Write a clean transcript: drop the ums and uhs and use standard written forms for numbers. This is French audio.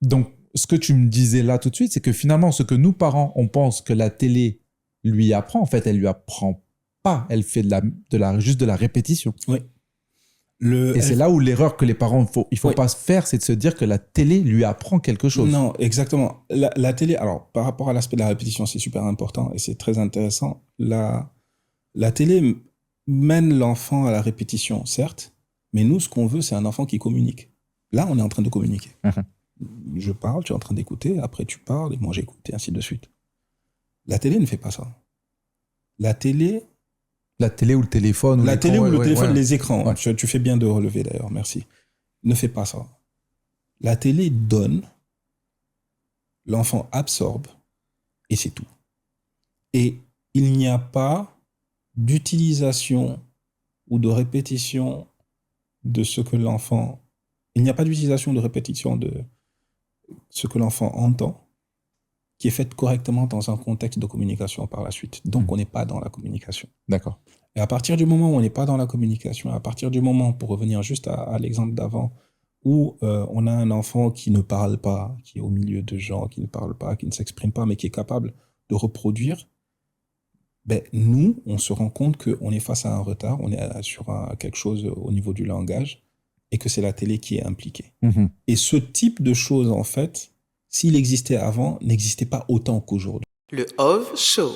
Donc, ce que tu me disais là tout de suite, c'est que finalement, ce que nous, parents, on pense que la télé lui apprend, en fait, elle lui apprend pas. Elle fait juste de la répétition. Oui. Et c'est là où l'erreur que les parents, il faut Oui. pas se faire, c'est de se dire que la télé lui apprend quelque chose. Non, exactement. La télé, alors, par rapport à l'aspect de la répétition, c'est super important et c'est très intéressant. La télé mène l'enfant à la répétition, certes, mais nous, ce qu'on veut, c'est un enfant qui communique. Là, on est en train de communiquer. Je parle, tu es en train d'écouter, après tu parles, et moi j'écoute, et ainsi de suite. La télé ne fait pas ça. La télé, La télé ou le téléphone ou la l'écran. télé ou Ouais, le ouais, téléphone, ouais. les écrans, Ouais. tu fais bien de relever d'ailleurs, merci, ne fait pas ça. La télé donne, l'enfant absorbe, et c'est tout. Et il n'y a pas d'utilisation ou de répétition de ce que l'enfant... Il n'y a pas d'utilisation de répétition de ce que l'enfant entend qui est faite correctement dans un contexte de communication par la suite. Donc, on n'est pas dans la communication. D'accord. Et à partir du moment où on n'est pas dans la communication, à partir du moment, pour revenir juste à l'exemple d'avant, où on a un enfant qui ne parle pas, qui est au milieu de gens, qui ne parle pas, qui ne s'exprime pas, mais qui est capable de reproduire, ben, nous, on se rend compte qu'on est face à un retard, on est sur quelque chose au niveau du langage, et que c'est la télé qui est impliquée. Et ce type de choses, en fait, s'il existait avant, n'existait pas autant qu'aujourd'hui. Le Ove Show.